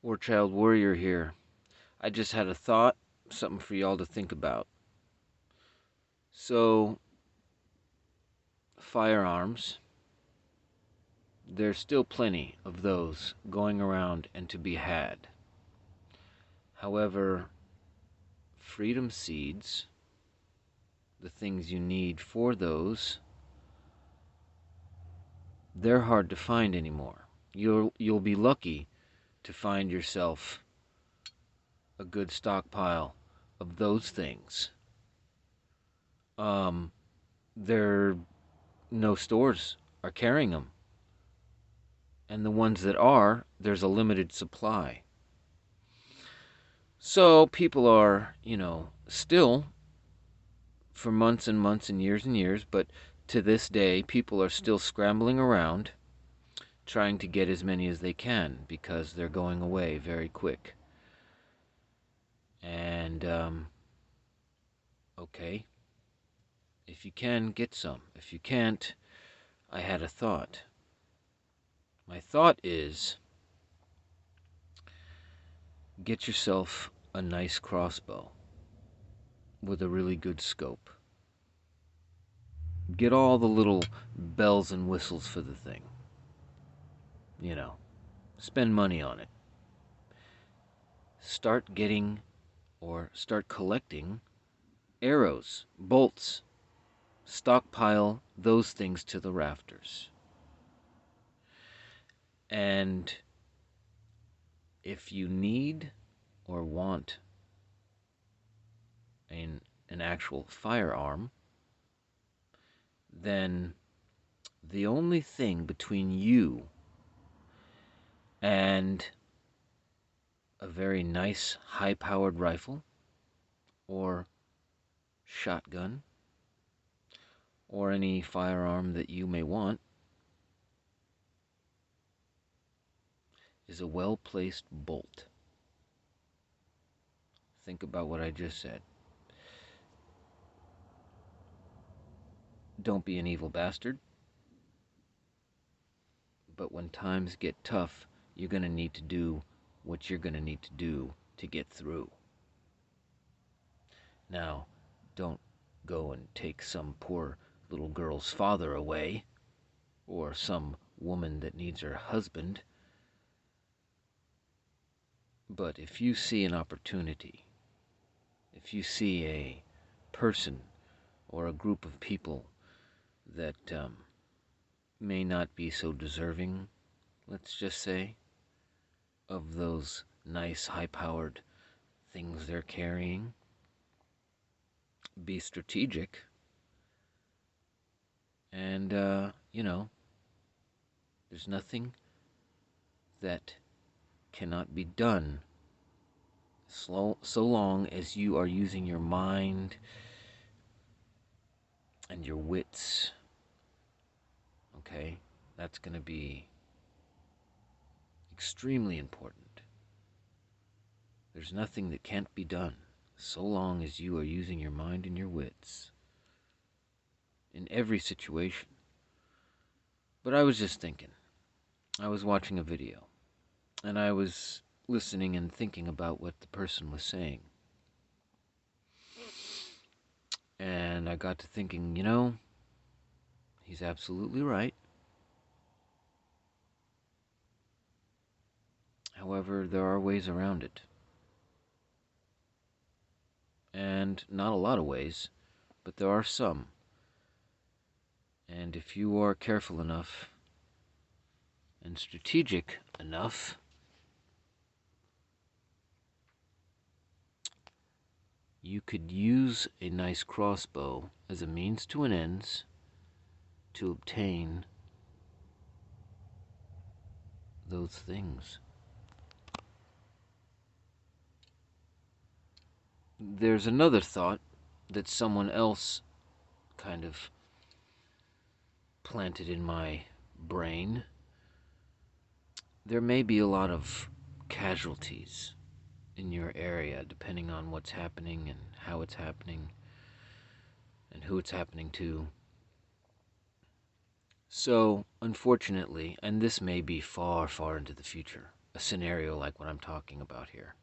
War Child Warrior here. I just had a thought, something for y'all to think about. So, firearms, there's still plenty of those going around and to be had. However, freedom seeds, the things you need for those, they're hard to find anymore. You'll be lucky to find yourself a good stockpile of those things. Um, there no stores are carrying them, and the ones that are, there's a limited supply. So people are, still for months and months and years, but to this day, people are still scrambling around trying to get as many as they can because they're going away very quick. And, okay, if you can, get some. If you can't, I had a thought. My thought is get yourself a nice crossbow with a really good scope. Get all the little bells and whistles for the thing. You know, spend money on it. Start getting or start collecting arrows, bolts. Stockpile those things to the rafters. And if you need or want an actual firearm, then the only thing between you and a very nice high-powered rifle or shotgun or any firearm that you may want is a well-placed bolt. Think about what I just said. Don't be an evil bastard, but when times get tough, you're going to need to do what you're going to need to do to get through. Now, don't go and take some poor little girl's father away, or some woman that needs her husband. But if you see an opportunity, if you see a person or a group of people that may not be so deserving, let's just say, of those nice high-powered things they're carrying, be strategic and, there's nothing that cannot be done so long as you are using your mind and your wits. Okay? That's going to be extremely important. There's nothing that can't be done so long as you are using your mind and your wits in every situation. But I was just thinking. I was watching a video, and I was listening and thinking about what the person was saying. And I got to thinking, he's absolutely right. However, there are ways around it. And not a lot of ways, but there are some. And if you are careful enough and strategic enough, you could use a nice crossbow as a means to an ends to obtain those things. There's another thought that someone else kind of planted in my brain. There may be a lot of casualties in your area depending on what's happening and how it's happening and who it's happening to. So, unfortunately, and this may be far, far into the future, a scenario like what I'm talking about here.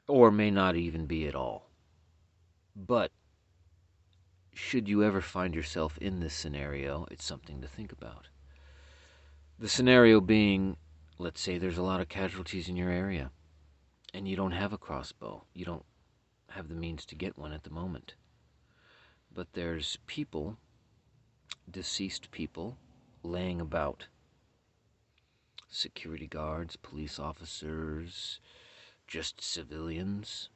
Or may not even be at all. But should you ever find yourself in this scenario, it's something to think about. The scenario being, let's say there's a lot of casualties in your area, and you don't have a crossbow. You don't have the means to get one at the moment. But there's people, deceased people, laying about. Security guards, police officers, just civilians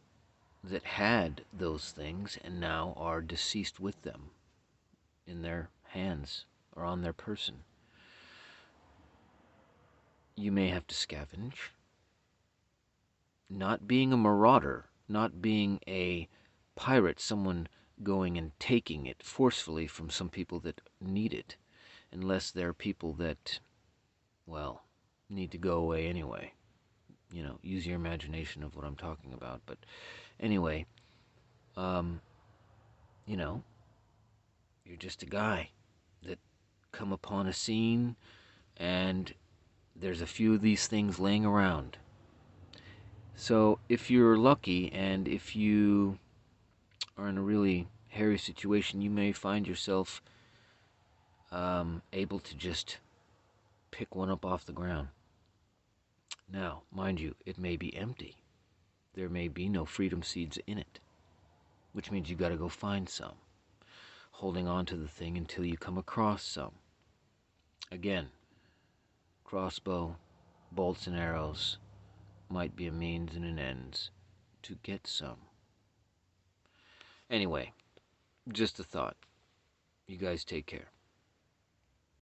that had those things and now are deceased with them in their hands or on their person. You may have to scavenge. Not being a marauder, not being a pirate, someone going and taking it forcefully from some people that need it, unless they're people that, well, need to go away anyway. You know, use your imagination of what I'm talking about. But anyway, you know, you're just a guy that come upon a scene and there's a few of these things laying around. So if you're lucky and if you are in a really hairy situation, you may find yourself able to just pick one up off the ground. Now, mind you, it may be empty. There may be no freedom seeds in it, which means you got to go find some, holding on to the thing until you come across some. Again, crossbow, bolts and arrows might be a means and an ends to get some. Anyway, just a thought. You guys take care.